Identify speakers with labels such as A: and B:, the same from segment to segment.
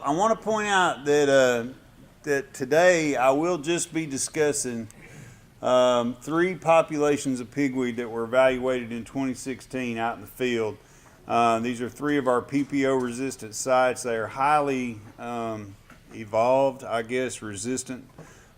A: I want to point out that today I will just be discussing three populations of pigweed that were evaluated in 2016 out in the field. These are three of our PPO-resistant sites. They are highly evolved, I guess, resistant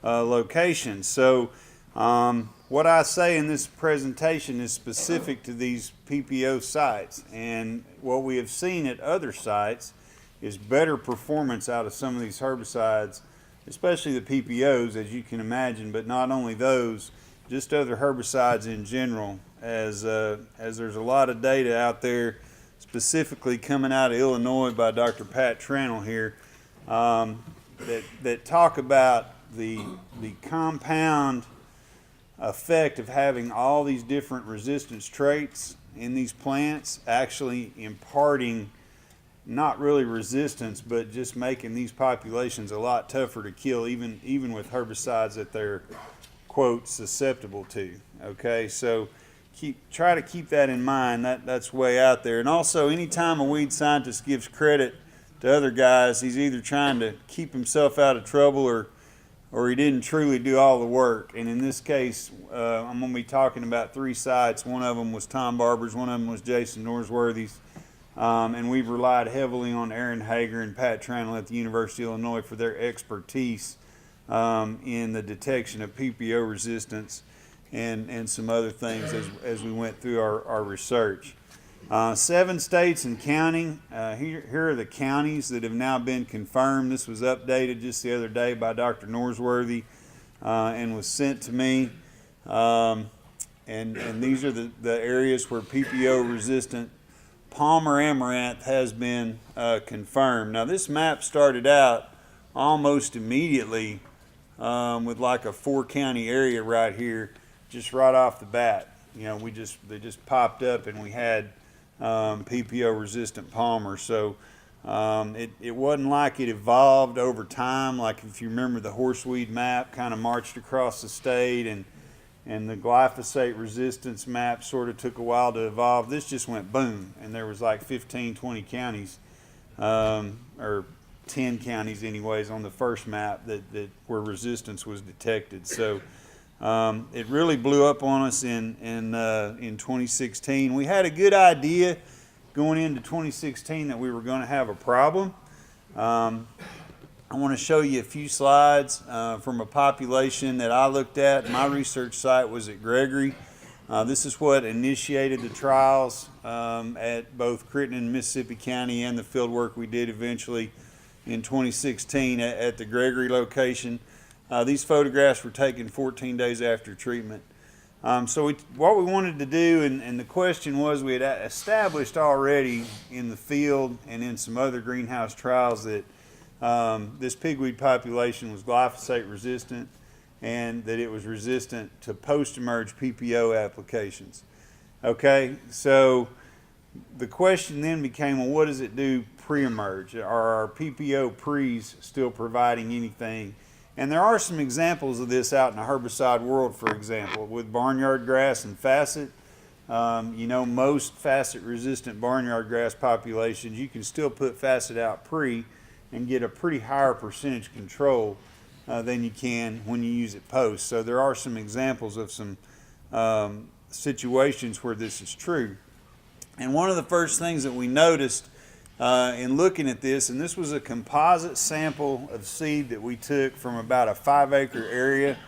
A: locations. So what I say in this presentation is specific to these PPO sites, and what we have seen at other sites is better performance out of some of these herbicides, especially the PPOs, as you can imagine, but not only those, just other herbicides in general, as there's a lot of data out there, specifically coming out of Illinois by Dr. Pat Tranel here, that talk about the compound effect of having all these different resistance traits in these plants actually imparting not really resistance, but just making these populations a lot tougher to kill, even with herbicides that they're, quote, susceptible to. Okay, so try to keep that in mind. That's way out there. And also, anytime a weed scientist gives credit to other guys, he's either trying to keep himself out of trouble or he didn't truly do all the work. And in this case, I'm going to be talking about three sites. One of them was Tom Barber's, one of them was Jason Norsworthy's. And we've relied heavily on Aaron Hager and Pat Tranel at the University of Illinois for their expertise in the detection of PPO resistance and some other things as we went through our research. 7 states and counting. Here are the counties that have now been confirmed. This was updated just the other day by Dr. Norsworthy and was sent to me. And these are the areas where PPO resistant Palmer amaranth has been confirmed. Now this map started out almost immediately with like a 4-county area right here, just right off the bat. You know, they just popped up and we had PPO resistant Palmer. So it wasn't like it evolved over time. Like if you remember the horseweed map kind of marched across the state and the glyphosate resistance map sort of took a while to evolve. This just went boom, and there was like 15, 20 counties, or 10 counties anyways on the first map that where resistance was detected. So it really blew up on us in 2016. We had a good idea going into 2016 that we were going to have a problem. I want to show you a few slides from a population that I looked at. My research site was at Gregory. This is what initiated the trials at both Crittenden and Mississippi County and the field work we did eventually in 2016 at the Gregory location. These photographs were taken 14 days after treatment. So what we wanted to do, and the question was, we had established already in the field and in some other greenhouse trials that this pigweed population was glyphosate resistant and that it was resistant to post-emerge PPO applications. Okay, so the question then became, well, what does it do pre-emerge? Are our PPO pre's still providing anything? And there are some examples of this out in the herbicide world, for example, with barnyard grass and facet. You know, most facet-resistant barnyard grass populations, you can still put facet out pre and get a pretty higher percentage control than you can when you use it post. So there are some examples of some situations where this is true. And one of the first things that we noticed in looking at this, and this was a composite sample of seed that we took from about a 5-acre area,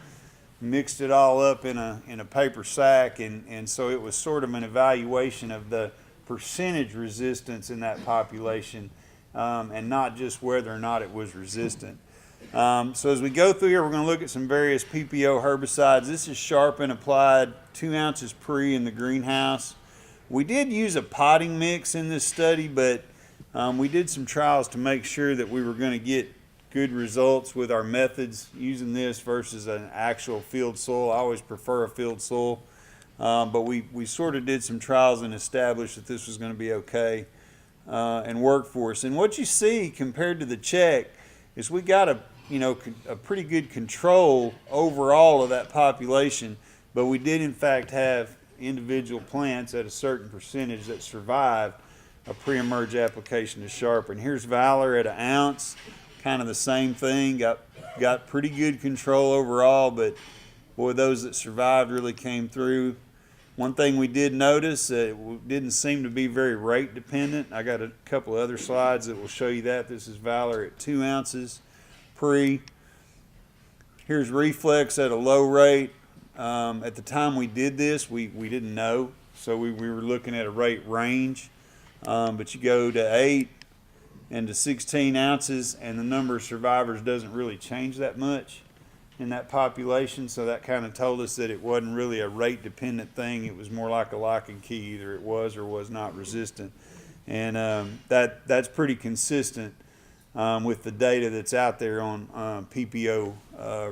A: mixed it all up in a paper sack, and so it was sort of an evaluation of the percentage resistance in that population, and not just whether or not it was resistant. So as we go through here, we're going to look at some various PPO herbicides. This is Sharpen applied 2 ounces pre in the greenhouse. We did use a potting mix in this study, but we did some trials to make sure that we were going to get good results with our methods using this versus an actual field soil. I always prefer a field soil, but we sort of did some trials and established that this was going to be okay and work for us. And what you see compared to the check is we got a pretty good control overall of that population, but we did in fact have individual plants at a certain percentage that survived a pre-emerge application to sharpen. Here's Valor at an ounce, kind of the same thing. Got pretty good control overall, but boy, those that survived really came through. One thing we did notice, it didn't seem to be very rate dependent. I got a couple of other slides that will show you that. This is Valor at 2 ounces pre. Here's Reflex at a low rate. At the time we did this, we didn't know, so we were looking at a rate range. But you go to 8 and to 16 ounces, and the number of survivors doesn't really change that much in that population, so that kind of told us that it wasn't really a rate dependent thing. It was more like a lock and key. Either it was or was not resistant, and that's pretty consistent with the data that's out there on PPO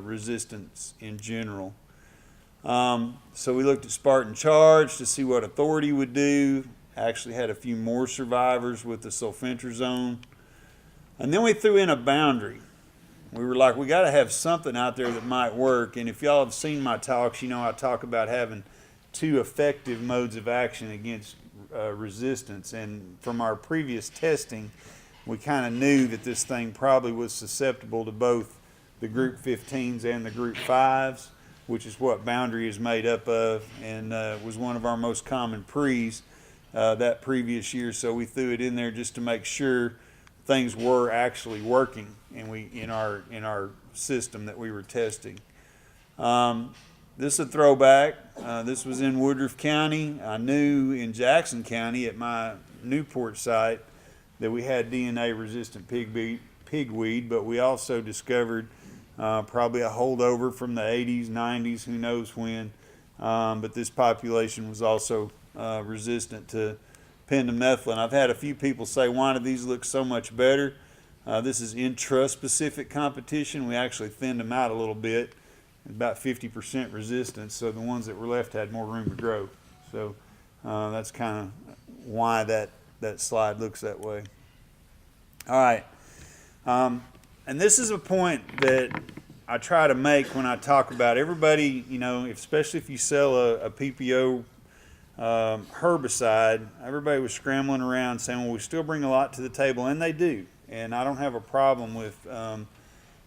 A: resistance in general. So we looked at Spartan Charge to see what Authority would do. Actually had a few more survivors with the sulfentrazone, and then we threw in a Boundary. We were like, we got to have something out there that might work. And if y'all have seen my talks, you know I talk about having 2 effective modes of action against resistance. And from our previous testing, we kind of knew that this thing probably was susceptible to both the Group 15s and the Group 5s, which is what Boundary is made up of, and was one of our most common pre's that previous year. So we threw it in there just to make sure things were actually working in our system that we were testing. This is a throwback. This was in Woodruff County. I knew in Jackson County at my Newport site that we had DNA resistant pigweed, but we also discovered probably a holdover from the 80s, 90s, who knows when. But this population was also resistant to pendimethalin. I've had a few people say, why do these look so much better? This is intra-specific competition. We actually thinned them out a little bit, about 50% resistance, so the ones that were left had more room to grow. So that's kind of why that slide looks that way. All right. And this is a point that I try to make when I talk about everybody, you know, especially if you sell a PPO herbicide, everybody was scrambling around saying, well, we still bring a lot to the table, and they do. And I don't have a problem with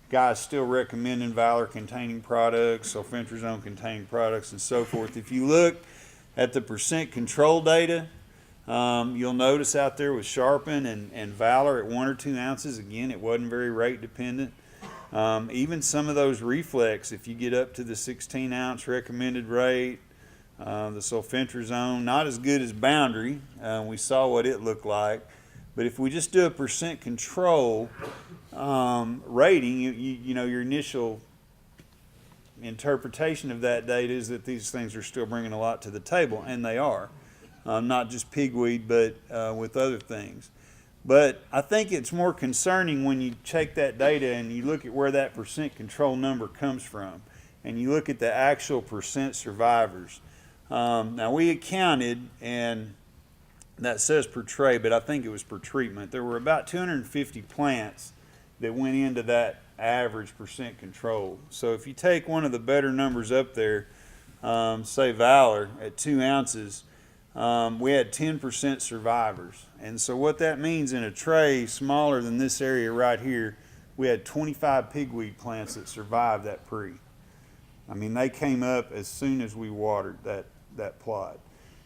A: guys still recommending Valor containing products, sulfentrazone containing products, and so forth. If you look at the percent control data, you'll notice out there with Sharpen and Valor at 1 or 2 ounces, again, it wasn't very rate dependent. Even some of those Reflex, if you get up to the 16 ounce recommended rate, the sulfentrazone, not as good as Boundary. We saw what it looked like. But if we just do a percent control rating, you know, your initial interpretation of that data is that these things are still bringing a lot to the table, and they are. Not just pigweed, but with other things. But I think it's more concerning when you check that data and you look at where that percent control number comes from, and you look at the actual percent survivors. Now we had counted, and that says per tray, but I think it was per treatment. There were about 250 plants that went into that average percent control. So if you take one of the better numbers up there, say Valor at 2 ounces, we had 10% survivors. And so what that means in a tray smaller than this area right here, we had 25 pigweed plants that survived that pre. I mean, they came up as soon as we watered that plot.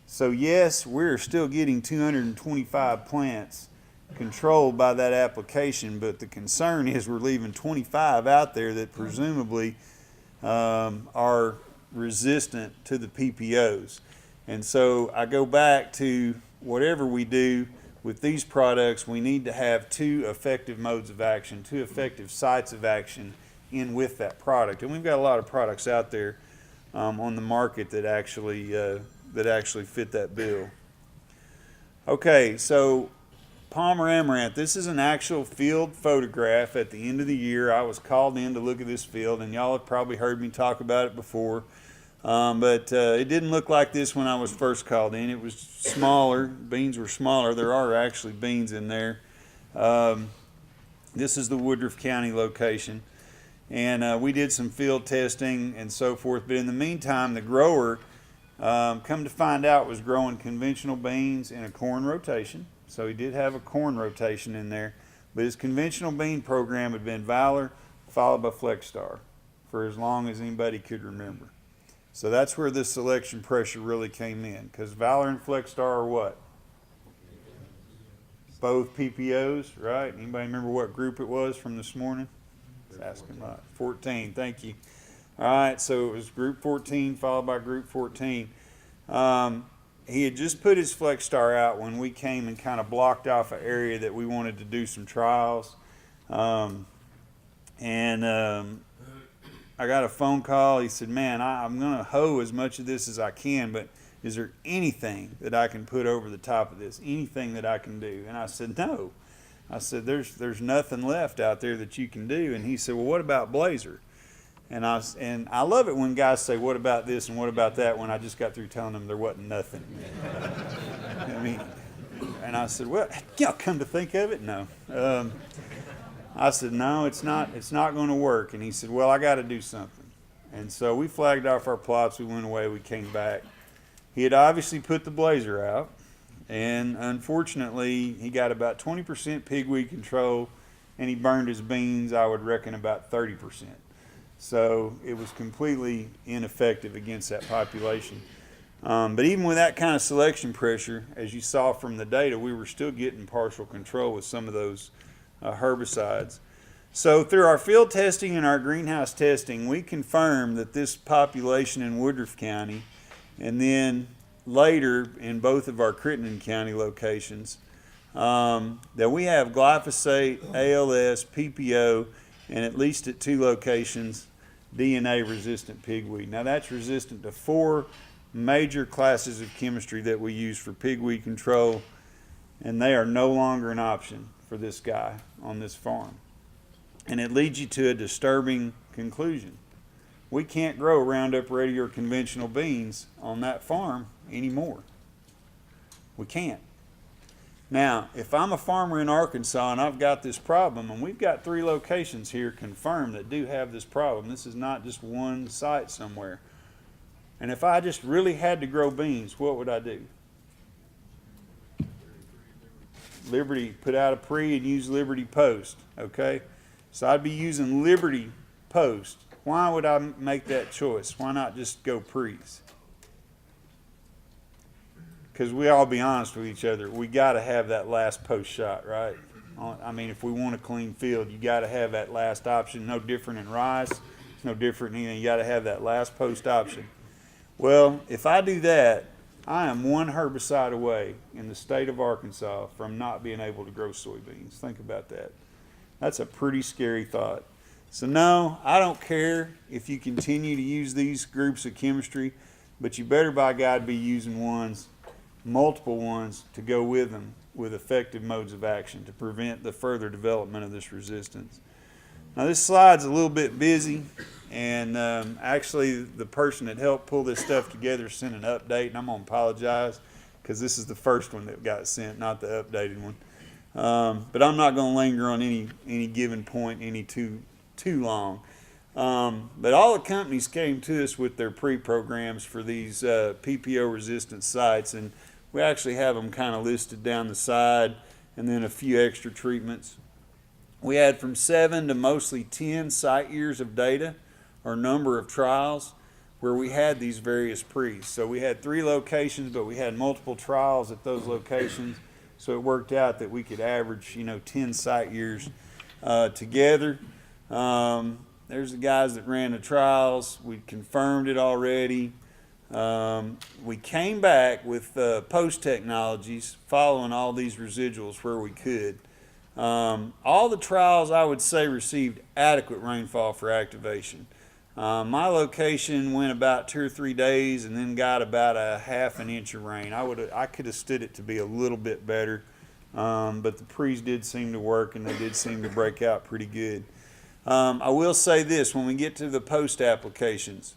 A: So yes, we're still getting 225 plants controlled by that application, but the concern is we're leaving 25 out there that presumably are resistant to the PPOs. And so I go back to whatever we do with these products, we need to have 2 effective modes of action, 2 effective sites of action in with that product. And we've got a lot of products out there on the market that actually fit that bill. Okay, so Palmer Amaranth, this is an actual field photograph at the end of the year. I was called in to look at this field, and y'all have probably heard me talk about it before. But it didn't look like this when I was first called in. It was smaller. Beans were smaller. There are actually beans in there. This is the Woodruff County location. And we did some field testing and so forth. But in the meantime, the grower, come to find out, was growing conventional beans in a corn rotation. so he did have a corn rotation in there. But his conventional bean program had been Valor followed by Flexstar for as long as anybody could remember. So that's where this selection pressure really came in, because Valor and Flexstar are what? Both PPOs, right? Anybody remember what group it was from this morning? Asking about 14. Thank you. All right, so it was group 14 followed by group 14. He had just put his Flexstar out when we came and kind of blocked off an area that we wanted to do some trials. I got a phone call. He said, man, I'm going to hoe as much of this as I can, but is there anything that I can put over the top of this? Anything that I can do? And I said, no. I said, there's nothing left out there that you can do. And he said, well, what about Blazer? And I love it when guys say, what about this and what about that, when I just got through telling them there wasn't nothing. I mean, and I said, well, come to think of it, no. I said, no, it's not going to work. And he said, well, I got to do something. And so we flagged off our plots. We went away. We came back. He had obviously put the Blazer out. And unfortunately, he got about 20% pigweed control, and he burned his beans, I would reckon, about 30%. So it was completely ineffective against that population. But even with that kind of selection pressure, as you saw from the data, we were still getting partial control with some of those herbicides. So through our field testing and our greenhouse testing, we confirmed that this population in Woodruff County, and then later in both of our Crittenden County locations, that we have glyphosate, ALS, PPO, and at least at 2 locations, DNA resistant pigweed. Now that's resistant to 4 major classes of chemistry that we use for pigweed control, and they are no longer an option for this guy on this farm. And it leads you to a disturbing conclusion. We can't grow Roundup Ready or conventional beans on that farm anymore. We can't. Now, if I'm a farmer in Arkansas and I've got this problem, and we've got 3 locations here confirmed that do have this problem, this is not just one site somewhere. And if I just really had to grow beans, what would I do? Liberty, put out a pre and use Liberty Post, okay? So I'd be using Liberty Post. Why would I make that choice? Why not just go pre's? Because we all be honest with each other, we got to have that last post shot, right? I mean, if we want a clean field, you got to have that last option. No different in rice, it's no different in anything. You got to have that last post option. Well, if I do that, I am one herbicide away in the state of Arkansas from not being able to grow soybeans. Think about that. That's a pretty scary thought. So no, I don't care if you continue to use these groups of chemistry, but you better by God be using multiple ones to go with them with effective modes of action to prevent the further development of this resistance. Now this slide's a little bit busy, and actually the person that helped pull this stuff together sent an update, and I'm going to apologize because this is the first one that got sent, not the updated one. But I'm not going to linger on any given point any too long. But all the companies came to us with their pre-programs for these PPO resistant sites, and we actually have them kind of listed down the side, and then a few extra treatments. We had from 7 to mostly 10 site years of data or number of trials where we had these various pre's. So we had 3 locations, but we had multiple trials at those locations. So it worked out that we could average, 10 site years together. There's the guys that ran the trials. We confirmed it already. We came back with post technologies following all these residuals where we could. All the trials, I would say, received adequate rainfall for activation. My location went about 2 or 3 days and then got about a ½ an inch of rain. I could have stood it to be a little bit better, but the pre's did seem to work, and they did seem to break out pretty good. I will say this, when we get to the post applications,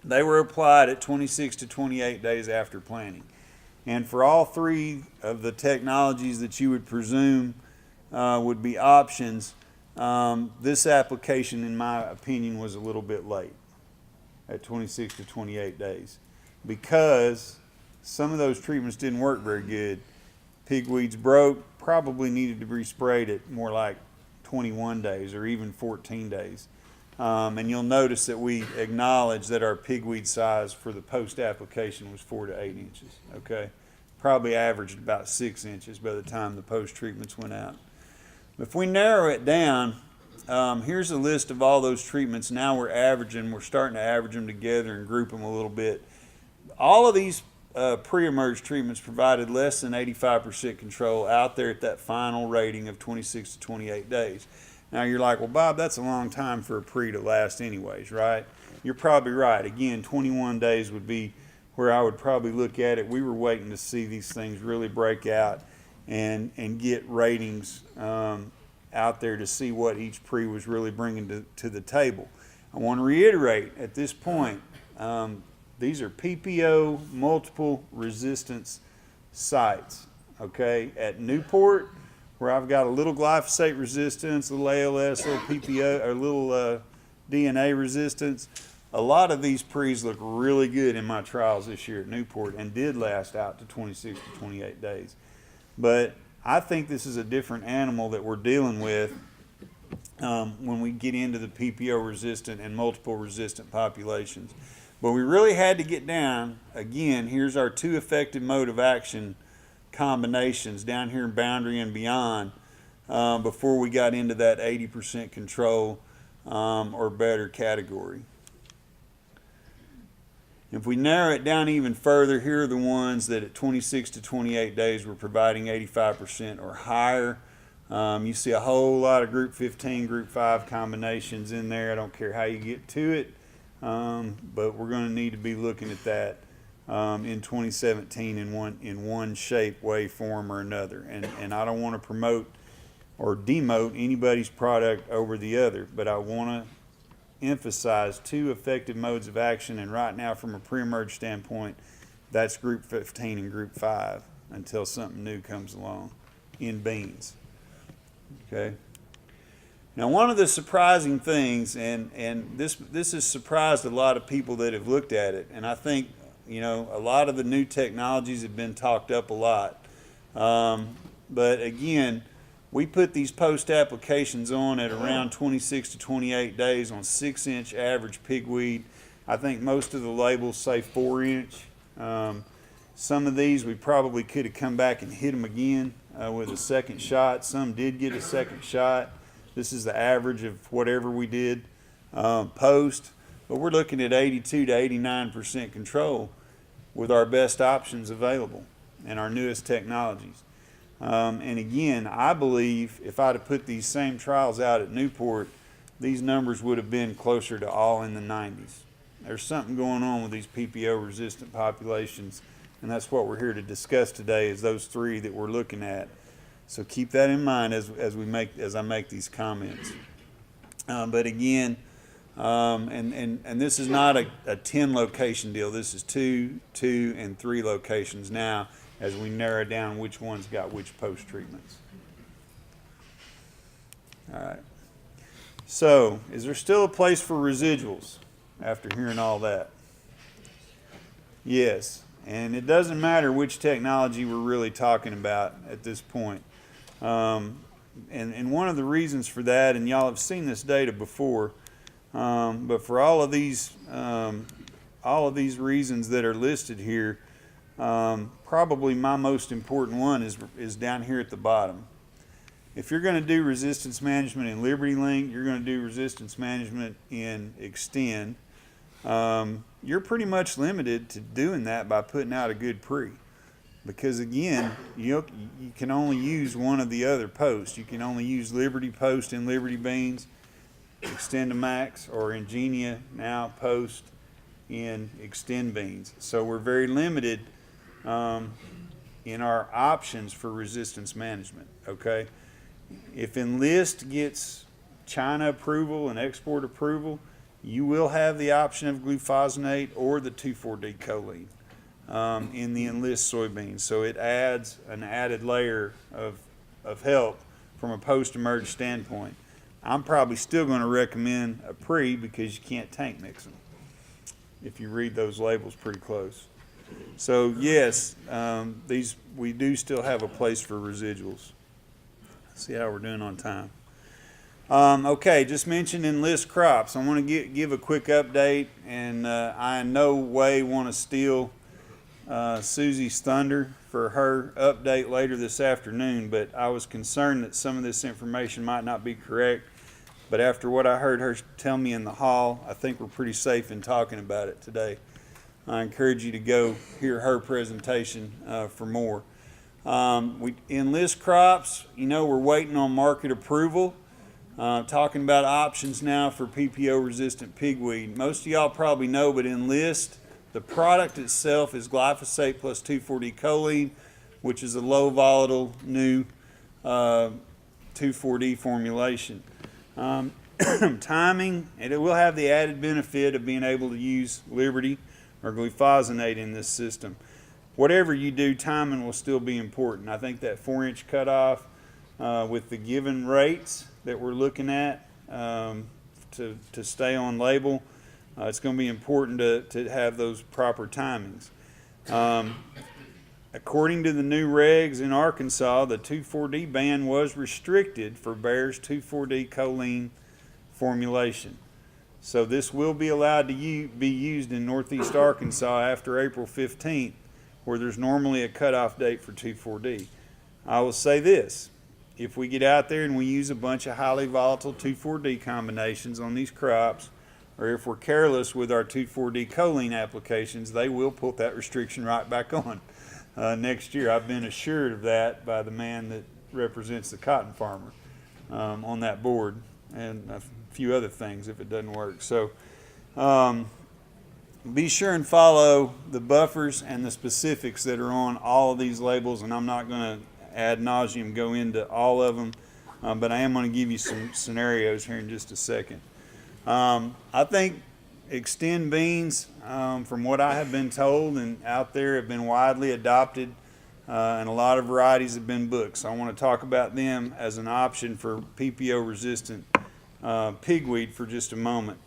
A: they were applied at 26 to 28 days after planting. And for all 3 of the technologies that you would presume would be options, this application, in my opinion, was a little bit late at 26 to 28 days because some of those treatments didn't work very good. pigweeds broke, probably needed to be sprayed at more like 21 days or even 14 days. And you'll notice that we acknowledge that our pigweed size for the post application was 4 to 8 inches. Okay, probably averaged about 6 inches by the time the post treatments went out. If we narrow it down, here's a list of all those treatments. Now we're starting to average them together and group them a little bit. All of these pre-emerge treatments provided less than 85% control out there at that final rating of 26 to 28 days. Now you're like, well, Bob, that's a long time for a pre to last anyways, right? You're probably right. Again, 21 days would be where I would probably look at it. We were waiting to see these things really break out and get ratings out there to see what each pre was really bringing to the table. I want to reiterate at this point, these are PPO multiple resistance sites, okay? At Newport, where I've got a little glyphosate resistance, a little ALS, a little PPO, or a little DNA resistance. A lot of these pre's look really good in my trials this year at Newport and did last out to 26 to 28 days. But I think this is a different animal that we're dealing with when we get into the PPO resistant and multiple resistant populations. But we really had to get down, again, here's our 2 effective mode of action combinations down here in Boundary and beyond before we got into that 80% control or better category. If we narrow it down even further, here are the ones that at 26 to 28 days were providing 85% or higher. You see a whole lot of group 15, group 5 combinations in there. I don't care how you get to it, but we're going to need to be looking at that in 2017 in one shape, way, form, or another. And I don't want to promote or demote anybody's product over the other, but I want to emphasize 2 effective modes of action, and right now from a pre-emerge standpoint, that's group 15 and group 5 until something new comes along in beans. Okay. Now, one of the surprising things, and this has surprised a lot of people that have looked at it, and I think, you know, a lot of the new technologies have been talked up a lot. But again, we put these post applications on at around 26 to 28 days on 6-inch average pigweed. I think most of the labels say 4-inch. Some of these we probably could have come back and hit them again with a second shot. Some did get a second shot. This is the average of whatever we did post. But we're looking at 82 to 89% control with our best options available and our newest technologies. And again, I believe if I'd have put these same trials out at Newport, these numbers would have been closer to all in the 90s. There's something going on with these PPO resistant populations, and that's what we're here to discuss today, is those 3 that we're looking at. So keep that in mind as I make these comments. But again, and this is not a 10 location deal. This is 2, 2, and 3 locations now, as we narrow down which ones got which post treatments. All right. So, is there still a place for residuals after hearing all that? Yes. And it doesn't matter which technology we're really talking about at this point. And one of the reasons for that, and y'all have seen this data before, but for all of these reasons that are listed here, probably my most important one is down here at the bottom. If you're going to do resistance management in Liberty Link, you're going to do resistance management in Xtend, you're pretty much limited to doing that by putting out a good pre. Because again, you can only use one of the other posts. You can only use Liberty Post in Liberty Beans, XtendiMax, or Ingenia Now Post in Xtend Beans. So we're very limited in our options for resistance management, okay? If Enlist gets China approval and export approval, you will have the option of glufosinate or the 2,4-D choline in the Enlist soybeans. So it adds an added layer of help from a post-emerge standpoint. I'm probably still going to recommend a pre because you can't tank mix them if you read those labels pretty close. So yes, we do still have a place for residuals. See how we're doing on time. Okay, just mentioned Enlist crops. I want to give a quick update, and I in no way want to steal Susie's thunder for her update later this afternoon, but I was concerned that some of this information might not be correct. But after what I heard her tell me in the hall, I think we're pretty safe in talking about it today. I encourage you to go hear her presentation for more. We Enlist crops, we're waiting on market approval. Talking about options now for PPO-resistant pigweed. Most of y'all probably know, but Enlist, the product itself is glyphosate plus 2,4-D choline, which is a low volatile new 2,4-D formulation. Timing, and it will have the added benefit of being able to use Liberty or glufosinate in this system. Whatever you do, timing will still be important. I think that 4-inch cutoff with the given rates that we're looking at to stay on label, it's going to be important to have those proper timings. According to the new regs in Arkansas, the 2,4-D ban was restricted for Bayer's 2,4-D choline formulation. So this will be allowed to be used in Northeast Arkansas after April 15th, where there's normally a cutoff date for 2,4-D. I will say this. If we get out there and we use a bunch of highly volatile 2,4-D combinations on these crops, or if we're careless with our 2,4-D choline applications, they will put that restriction right back on next year. I've been assured of that by the man that represents the cotton farmer on that board, and a few other things if it doesn't work. So be sure and follow the buffers and the specifics that are on all of these labels, and I'm not going to ad nauseum go into all of them, but I am going to give you some scenarios here in just a second. I think Xtend beans, from what I have been told and out there, have been widely adopted, and a lot of varieties have been booked. So I want to talk about them as an option for PPO-resistant pigweed for just a moment.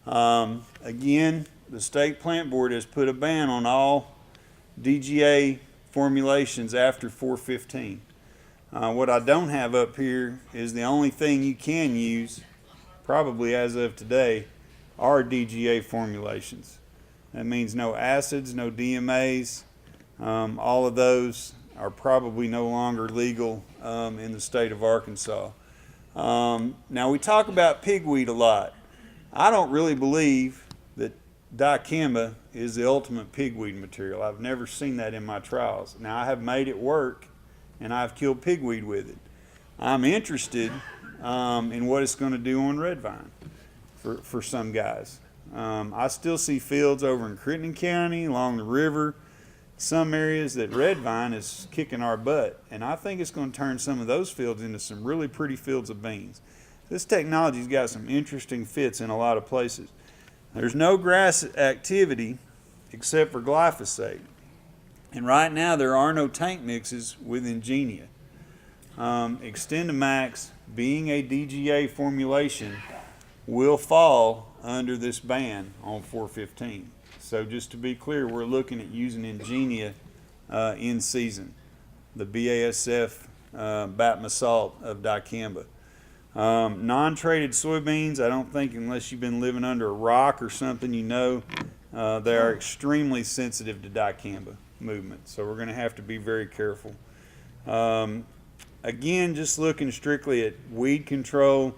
A: Again, the State Plant Board has put a ban on all DGA formulations after 4/15. What I don't have up here is the only thing you can use, probably as of today, are DGA formulations. That means no acids, no DMAs. All of those are probably no longer legal in the state of Arkansas. Now we talk about pigweed a lot. I don't really believe that dicamba is the ultimate pigweed material. I've never seen that in my trials. Now I have made it work and I've killed pigweed with it. I'm interested in what it's going to do on red vine for some guys. I still see fields over in Crittenden County, along the river, some areas that red vine is kicking our butt, and I think it's going to turn some of those fields into some really pretty fields of beans. This technology's got some interesting fits in a lot of places. There's no grass activity except for glyphosate, and right now there are no tank mixes with Ingenia. XtendiMax, being a DGA formulation, will fall under this ban on 4/15. So just to be clear, we're looking at using Ingenia in season, the BASF Batmasalt of dicamba. Non-traded soybeans, I don't think, unless you've been living under a rock or something, they are extremely sensitive to dicamba movement. So we're going to have to be very careful. Again, just looking strictly at weed control,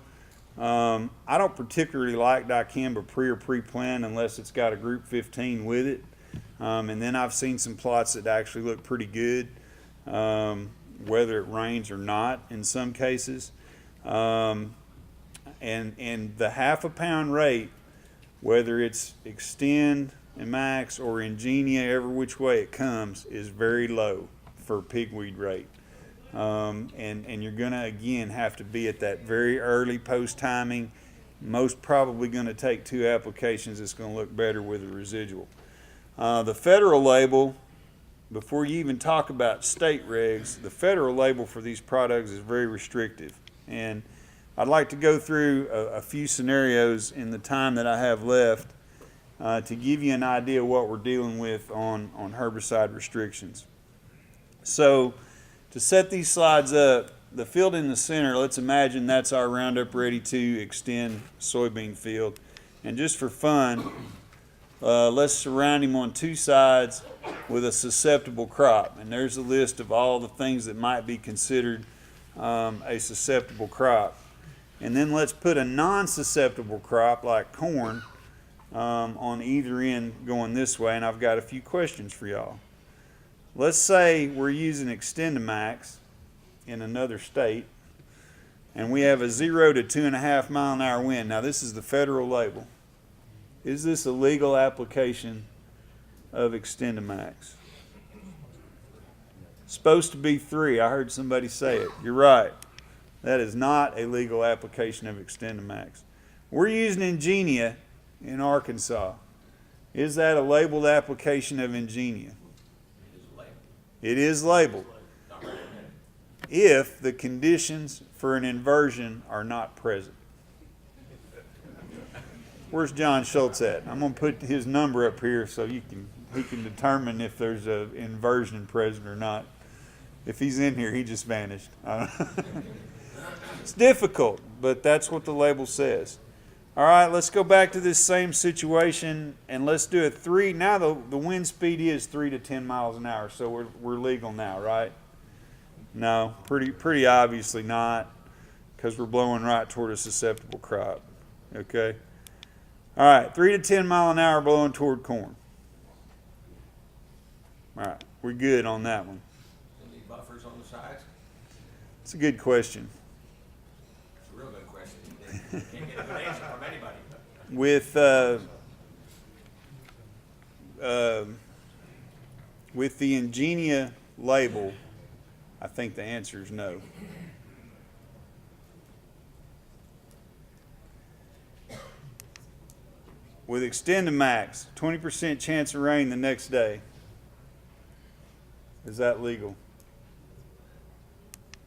A: I don't particularly like dicamba pre-plant unless it's got a group 15 with it. And then I've seen some plots that actually look pretty good, whether it rains or not in some cases. And the half a pound rate, whether it's Xtend and Max or Ingenia, every which way it comes, is very low for pigweed rate. And you're going to, again, have to be at that very early post timing. Most probably going to take 2 applications. It's going to look better with a residual. The federal label, before you even talk about state regs, the federal label for these products is very restrictive. And I'd like to go through a few scenarios in the time that I have left to give you an idea of what we're dealing with on herbicide restrictions. So to set these slides up, the field in the center, let's imagine that's our Roundup Ready 2 Xtend soybean field. And just for fun, let's surround him on two sides with a susceptible crop. And there's a list of all the things that might be considered a susceptible crop. And then let's put a non-susceptible crop like corn on either end going this way. And I've got a few questions for y'all. Let's say we're using XtendiMax in another state, and we have a 0 to 2.5 mile an hour wind. Now this is the federal label. Is this a legal application of XtendiMax? Supposed to be 3. I heard somebody say it. You're right. That is not a legal application of XtendiMax. We're using Ingenia in Arkansas. Is that a labeled application of Ingenia? It is labeled. If the conditions for an inversion are not present. Where's John Schultz at? I'm going to put his number up here so he can determine if there's an inversion present or not. If he's in here, he just vanished. It's difficult, but that's what the label says. All right, let's go back to this same situation, and let's do a 3. Now the wind speed is 3 to 10 miles an hour, so we're legal now, right? No, pretty obviously not, because we're blowing right toward a susceptible crop. Okay? All right, 3 to 10 mile an hour blowing toward corn. All right, we're good on that one.
B: Any buffers on the sides?
A: It's a good question.
B: It's a real good question. Can't get a good answer from anybody.
A: With the Ingenia label, I think the answer is no. With XtendiMax, 20% chance of rain the next day. Is that legal?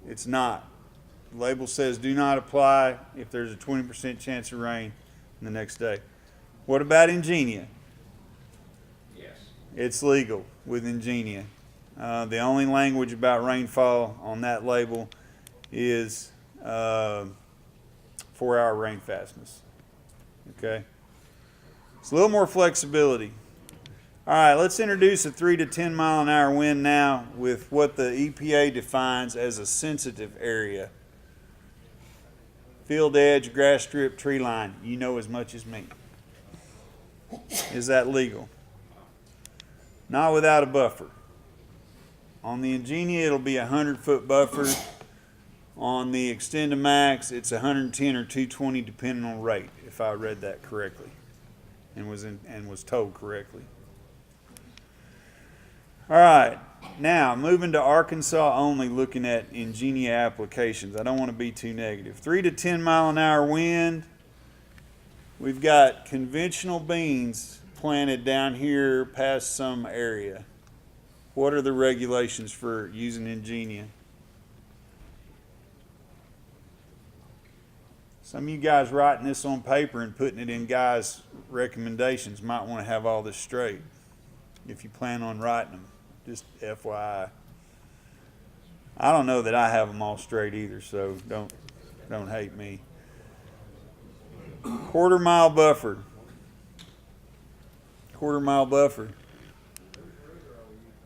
A: It's not. The label says do not apply if there's a 20% chance of rain the next day. What about Ingenia?
B: Yes.
A: It's legal with Ingenia. The only language about rainfall on that label is 4-hour rain fastness. Okay? It's a little more flexibility. All right, let's introduce a 3 to 10 mile an hour wind now with what the EPA defines as a sensitive area. Field edge, grass strip, tree line. You know as much as me. Is that legal? Not without a buffer. On the Ingenia, it'll be a 100-foot buffer. On the XtendiMax, it's 110 or 220 depending on rate, if I read that correctly and was told correctly. All right, now moving to Arkansas only, looking at Ingenia applications. I don't want to be too negative. 3 to 10 mile an hour wind. We've got conventional beans planted down here past some area. What are the regulations for using Ingenia? Some of you guys writing this on paper and putting it in guys' recommendations might want to have all this straight if you plan on writing them. Just FYI. I don't know that I have them all straight either, so don't hate me. 1/4 mile buffer. 1/4 mile buffer.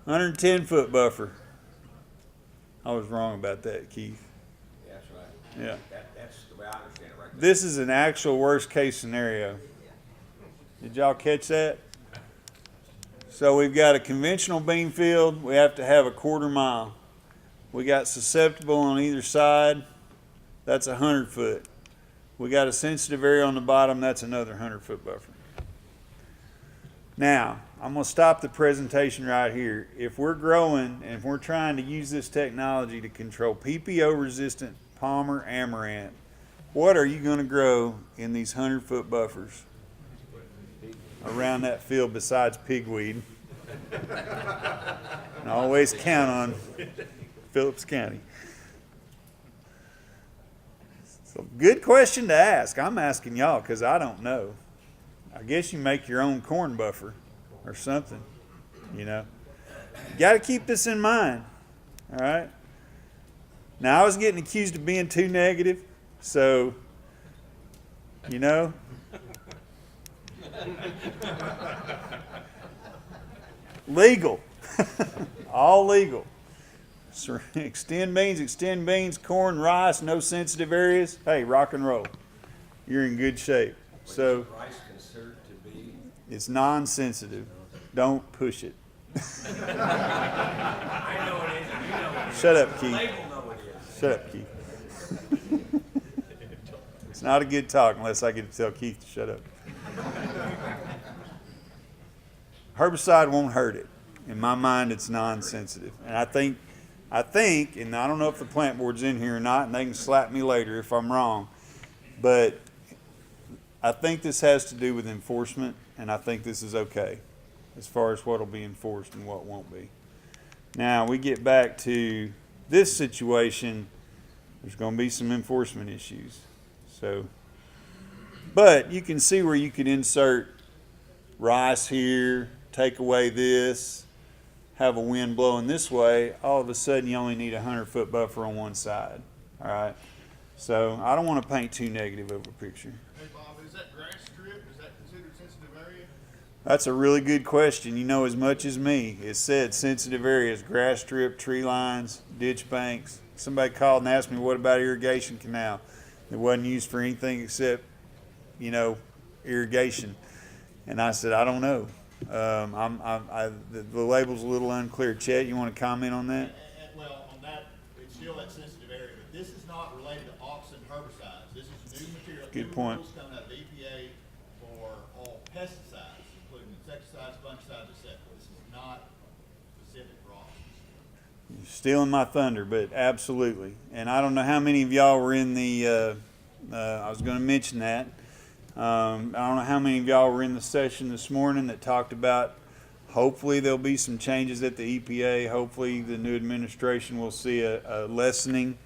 A: 110-foot buffer. I was wrong about that, Keith.
B: That's right.
A: Yeah.
B: That's the way I understand it right there.
A: This is an actual worst case scenario. Did y'all catch that? So we've got a conventional bean field. We have to have a 1/4 mile. We got susceptible on either side. That's 100 foot. We got a sensitive area on the bottom. That's another 100-foot buffer. Now, I'm going to stop the presentation right here. If we're growing and if we're trying to use this technology to control PPO-resistant Palmer amaranth, what are you going to grow in these 100-foot buffers around that field besides pigweed? And always count on Phillips County. So good question to ask. I'm asking y'all because I don't know. I guess you make your own corn buffer or something, you know. You got to keep this in mind, all right? Now, I was getting accused of being too negative, so, you know. Legal. All legal. So, extend beans, corn, rice, no sensitive areas. Hey, rock and roll. You're in good shape. So,
B: Rice considered to be,
A: it's non-sensitive. Don't push it.
B: I know it is, and you know it is.
A: Shut up,
B: The
A: Keith.
B: label know it is.
A: Shut up, Keith. It's not a good talk unless I get to tell Keith to shut up. Herbicide won't hurt it. In my mind, it's non-sensitive. And I think, and I don't know if the plant board's in here or not, and they can slap me later if I'm wrong, but I think this has to do with enforcement, and I think this is okay as far as what will be enforced and what won't be. Now, we get back to this situation, there's going to be some enforcement issues. So, but you can see where you could insert rice here, take away this, have a wind blowing this way, all of a sudden you only need a 100-foot buffer on one side. All right. So I don't want to paint too negative of a picture.
C: Hey Bob, is that grass strip, is that considered sensitive area?
A: That's a really good question. You know as much as me. It said sensitive areas, grass strip, tree lines, ditch banks. Somebody called and asked me, what about irrigation canal? It wasn't used for anything except, you know, irrigation. And I said, I don't know. The label's a little unclear. Chet, you want to comment on that?
C: Well, on that, it's still that sensitive area, but this is not related to auxin herbicides. This is new material.
A: Good
C: new
A: point.
C: rules coming out of EPA for all pesticides, including insecticides, fungicides, etc. This is not specific for auxins.
A: You're stealing my thunder, but absolutely. And I don't know how many of y'all were in the, I was going to mention that. I don't know how many of y'all were in the session this morning that talked about hopefully there'll be some changes at the EPA. Hopefully the new administration will see a lessening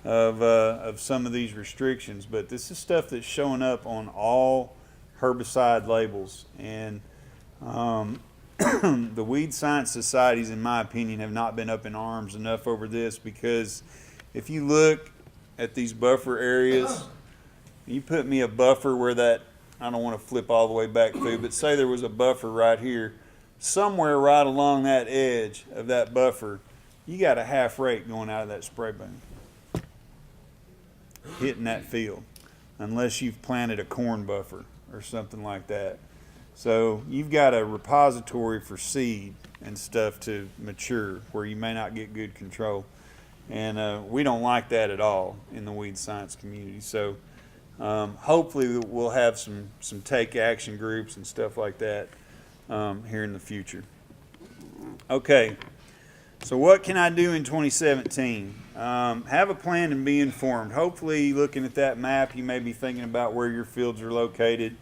A: of some of these restrictions. But this is stuff that's showing up on all herbicide labels. And the weed science societies, in my opinion, have not been up in arms enough over this, because if you look at these buffer areas, you put me a buffer where that, I don't want to flip all the way back through, but say there was a buffer right here, somewhere right along that edge of that buffer, you got a half rate going out of that spray boom hitting that field, unless you've planted a corn buffer or something like that. So you've got a repository for seed and stuff to mature where you may not get good control. And we don't like that at all in the weed science community. So hopefully we'll have some take action groups and stuff like that here in the future. Okay, so what can I do in 2017? Have a plan and be informed. Hopefully, looking at that map, you may be thinking about where your fields are located.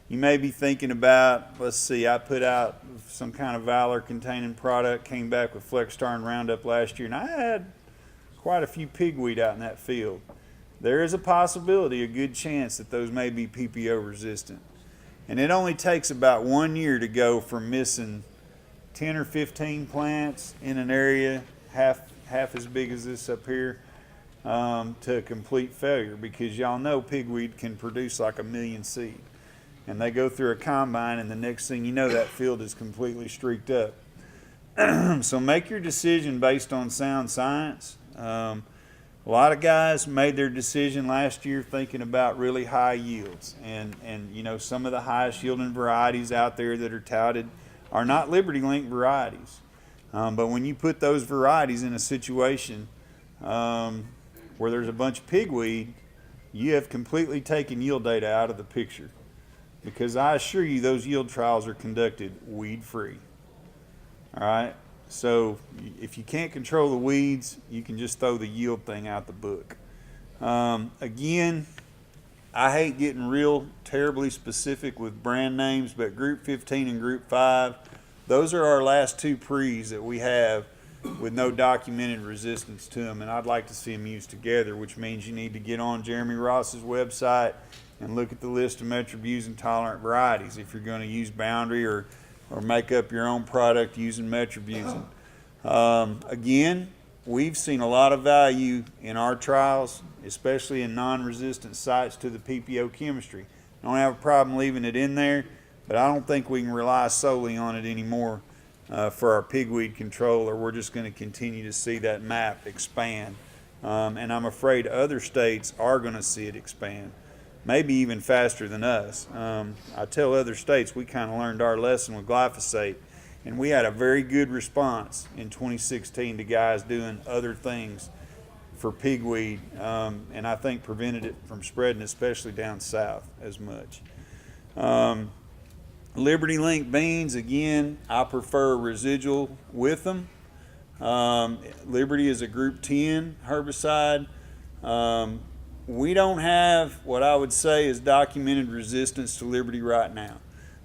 A: You may be thinking about, let's see, I put out some kind of Valor containing product, came back with Flexstar and Roundup last year, and I had quite a few pigweed out in that field. There is a possibility, a good chance, that those may be PPO resistant. And it only takes about 1 year to go from missing 10 or 15 plants in an area half as big as this up here to complete failure, because y'all know pigweed can produce like 1 million seed. And they go through a combine, and the next thing you know, that field is completely streaked up. So make your decision based on sound science. A lot of guys made their decision last year thinking about really high yields. And you know, some of the highest yielding varieties out there that are touted are not Liberty Link varieties. But when you put those varieties in a situation where there's a bunch of pigweed, you have completely taken yield data out of the picture. Because I assure you, those yield trials are conducted weed-free. All right? So if you can't control the weeds, you can just throw the yield thing out the book. Again, I hate getting real terribly specific with brand names, but Group 15 and Group 5, those are our last two pre's that we have with no documented resistance to them, and I'd like to see them used together, which means you need to get on Jeremy Ross's website and look at the list of metribuzin tolerant varieties if you're going to use Boundary or make up your own product using metribuzin. Again, we've seen a lot of value in our trials, especially in non-resistant sites to the PPO chemistry. Don't have a problem leaving it in there, but I don't think we can rely solely on it anymore for our pigweed control, or we're just going to continue to see that map expand. And I'm afraid other states are going to see it expand, maybe even faster than us. I tell other states we kind of learned our lesson with glyphosate, and we had a very good response in 2016 to guys doing other things for pigweed, and I think prevented it from spreading, especially down south, as much. Liberty Link beans, again, I prefer residual with them. Liberty is a group 10 herbicide. We don't have what I would say is documented resistance to Liberty right now.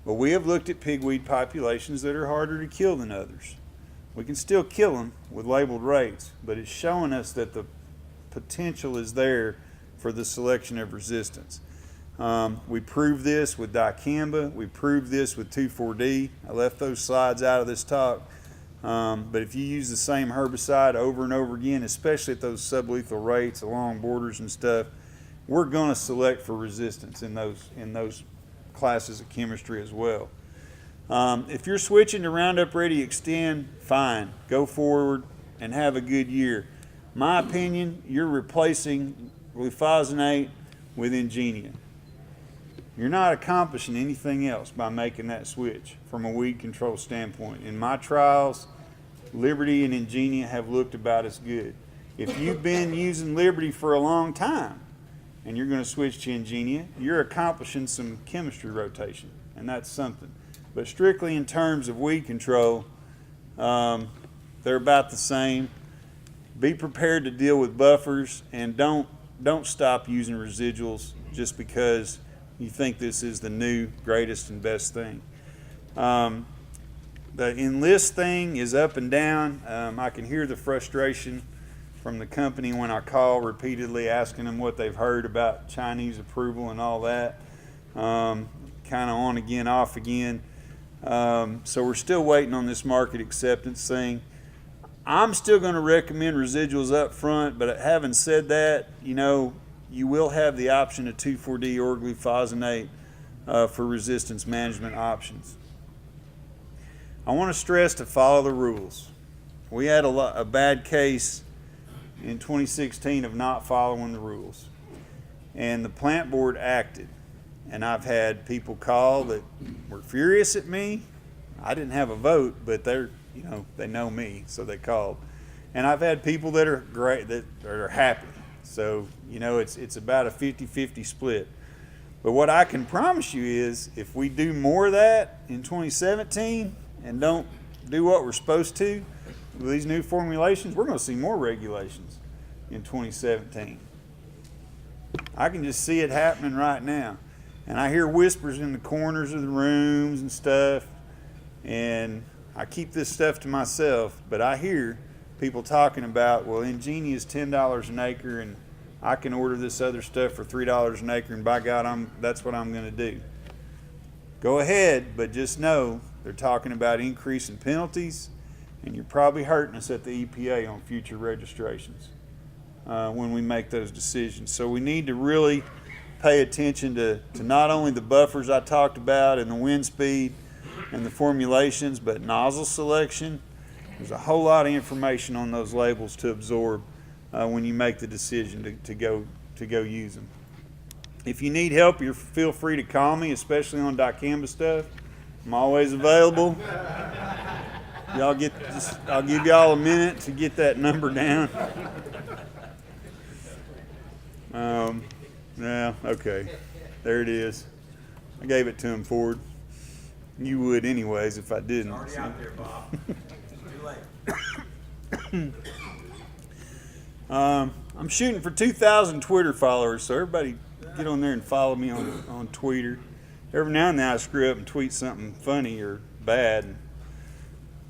A: But we have looked at pigweed populations that are harder to kill than others. We can still kill them with labeled rates, but it's showing us that the potential is there for the selection of resistance. We proved this with dicamba. We proved this with 2,4-D. I left those slides out of this talk. But if you use the same herbicide over and over again, especially at those sublethal rates along borders and stuff, we're going to select for resistance in those classes of chemistry as well. If you're switching to Roundup Ready Xtend, fine. Go forward and have a good year. My opinion, you're replacing glufosinate with Ingenia. You're not accomplishing anything else by making that switch from a weed control standpoint. In my trials, Liberty and Ingenia have looked about as good. If you've been using Liberty for a long time and you're going to switch to Ingenia, you're accomplishing some chemistry rotation, and that's something. But strictly in terms of weed control, they're about the same. Be prepared to deal with buffers, and don't stop using residuals just because you think this is the new greatest and best thing. The Enlist thing is up and down. I can hear the frustration from the company when I call repeatedly asking them what they've heard about Chinese approval and all that. Kind of on again, off again. So we're still waiting on this market acceptance thing. I'm still going to recommend residuals up front, but having said that, you will have the option of 2,4-D or glufosinate for resistance management options. I want to stress to follow the rules. We had a bad case in 2016 of not following the rules, and the plant board acted. And I've had people call that were furious at me. I didn't have a vote, but they know me, so they called. And I've had people that are great, that are happy. So, it's about a 50-50 split. But what I can promise you is if we do more of that in 2017 and don't do what we're supposed to with these new formulations, we're going to see more regulations in 2017. I can just see it happening right now. And I hear whispers in the corners of the rooms and stuff, and I keep this stuff to myself, but I hear people talking about, well, Ingenia is $10 an acre, and I can order this other stuff for $3 an acre, and by God, that's what I'm going to do. Go ahead, but just know they're talking about increasing penalties, and you're probably hurting us at the EPA on future registrations when we make those decisions. So we need to really pay attention to not only the buffers I talked about and the wind speed and the formulations, but nozzle selection. There's a whole lot of information on those labels to absorb when you make the decision to go use them. If you need help, feel free to call me, especially on dicamba stuff. I'm always available. I'll give y'all a minute to get that number down. Yeah, okay. There it is. I gave it to him, Ford. You would anyways if I didn't.
B: It's already out there, Bob. It's too late.
A: I'm shooting for 2,000 Twitter followers, so everybody get on there and follow me on Twitter. Every now and then I screw up and tweet something funny or bad. And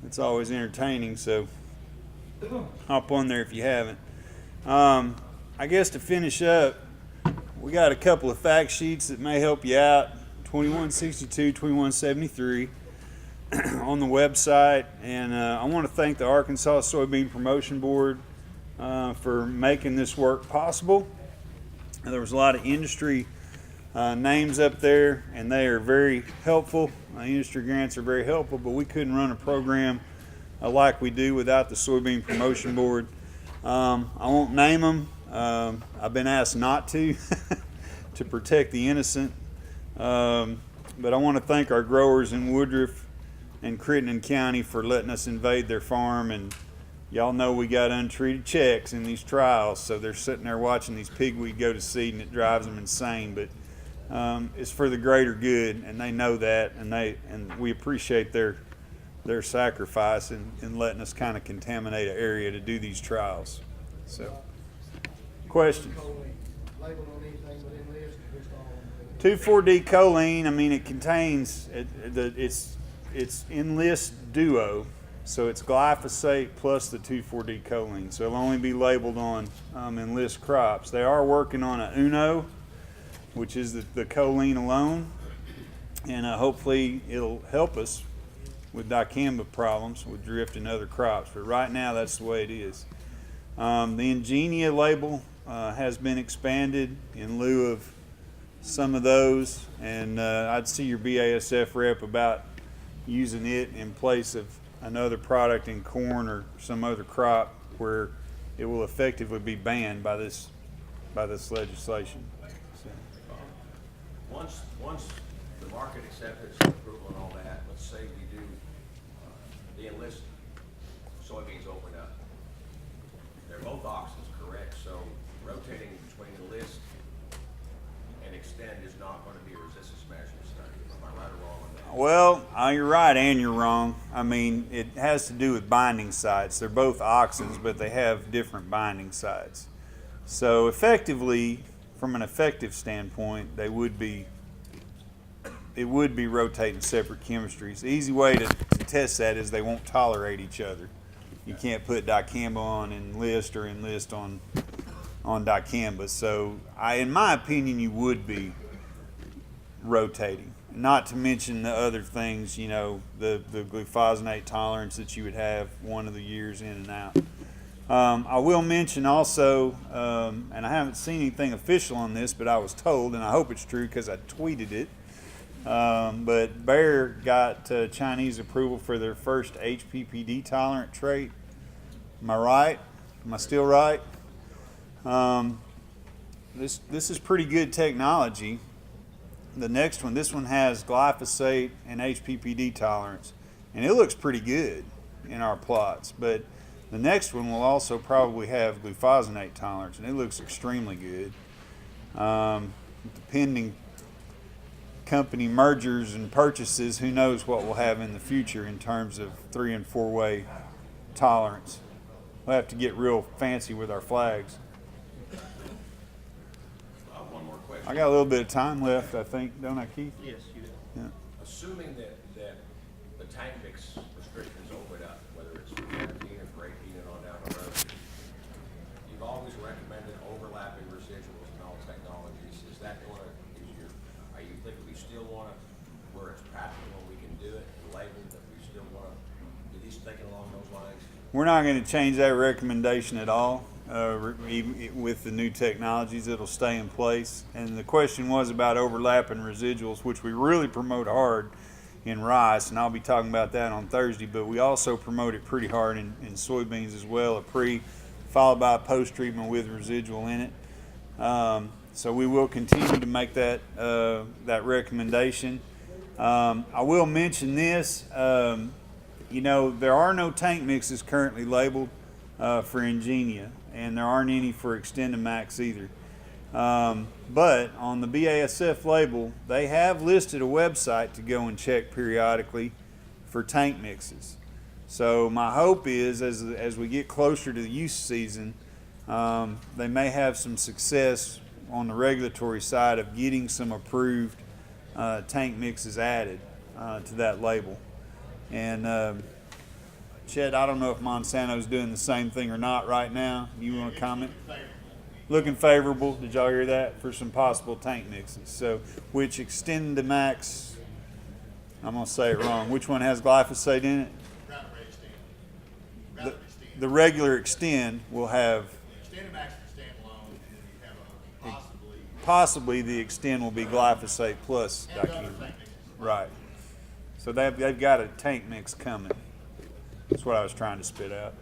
A: it's always entertaining, so hop on there if you haven't. I guess to finish up, we got a couple of fact sheets that may help you out. 2162, 2173 on the website. And I want to thank the Arkansas Soybean Promotion Board for making this work possible. And there was a lot of industry names up there, and they are very helpful. Industry grants are very helpful, but we couldn't run a program like we do without the Soybean Promotion Board. I won't name them. I've been asked not to, to protect the innocent. But I want to thank our growers in Woodruff and Crittenden County for letting us invade their farm. And y'all know we got untreated checks in these trials, so they're sitting there watching these pigweed go to seed, and it drives them insane. But it's for the greater good, and they know that, and we appreciate their sacrifice in letting us kind of contaminate an area to do these trials. So, questions?
D: Labeled on anything within list, just on.
A: 2,4-D choline. I mean, it contains it's Enlist Duo, so it's glyphosate plus the 2,4-D choline. So it'll only be labeled on Enlist crops. They are working on a Uno, which is the choline alone, and hopefully it'll help us with dicamba problems with drift and other crops. But right now, that's the way it is. The Ingenia label has been expanded in lieu of some of those, and I'd see your BASF rep about using it in place of another product in corn or some other crop where it will effectively be banned by this legislation. So.
B: Once the market acceptance and approval and all that, let's say we do the Enlist soybeans open up. They're both auxins, correct? So rotating between Enlist and Extend is not going to be a resistance management study. Am I right or wrong on that?
A: Well, you're right and you're wrong. I mean, it has to do with binding sites. They're both auxins, but they have different binding sites. So effectively, from an effective standpoint, it would be rotating separate chemistries. The easy way to test that is they won't tolerate each other. You can't put dicamba on Enlist or Enlist on dicamba. So in my opinion, you would be rotating. Not to mention the other things, the glufosinate tolerance that you would have one of the years in and out. I will mention also, and I haven't seen anything official on this, but I was told, and I hope it's true because I tweeted it, but Bayer got Chinese approval for their first HPPD tolerant trait. Am I right? Am I still right? This is pretty good technology. The next one, this one has glyphosate and HPPD tolerance, and it looks pretty good in our plots. But the next one will also probably have glufosinate tolerance, and it looks extremely good. Depending company mergers and purchases, who knows what we'll have in the future in terms of 3- and 4-way tolerance. We'll have to get real fancy with our flags.
B: One more question.
A: I got a little bit of time left, I think, don't I, Keith?
C: Yes, you do.
A: Yeah.
B: Assuming that the tank mix restrictions open up, whether it's for 13 or for 18 and on down the road, you've always recommended overlapping residuals in all technologies. Is that are you thinking we still want to, where it's practical and we can do it and label, that we still want to, at least thinking along those lines?
A: We're not going to change that recommendation at all. With the new technologies, it'll stay in place. And the question was about overlapping residuals, which we really promote hard in rice, and I'll be talking about that on Thursday, but we also promote it pretty hard in soybeans as well, a pre followed by a post-treatment with residual in it. So we will continue to make that recommendation. I will mention this, there are no tank mixes currently labeled for Ingenia, and there aren't any for XtendiMax either. But on the BASF label, they have listed a website to go and check periodically for tank mixes. So my hope is, as we get closer to the use season, they may have some success on the regulatory side of getting some approved tank mixes added to that label. And Chet, I don't know if Monsanto's doing the same thing or not right now. You want to comment? looking favorable. Did y'all hear that? For some possible tank mixes. So, which XtendiMax, I'm going to say it wrong. Which one has glyphosate in it?
C: Roundup Ready Extend.
A: The,
C: Roundup Extend.
A: the regular Extend will have,
C: XtendiMax is standalone, and then you have a
A: possibly the Extend will be glyphosate plus
C: and other
A: dicamba.
C: tank mixes.
A: Right. So they've got a tank mix coming. That's what I was trying to spit out.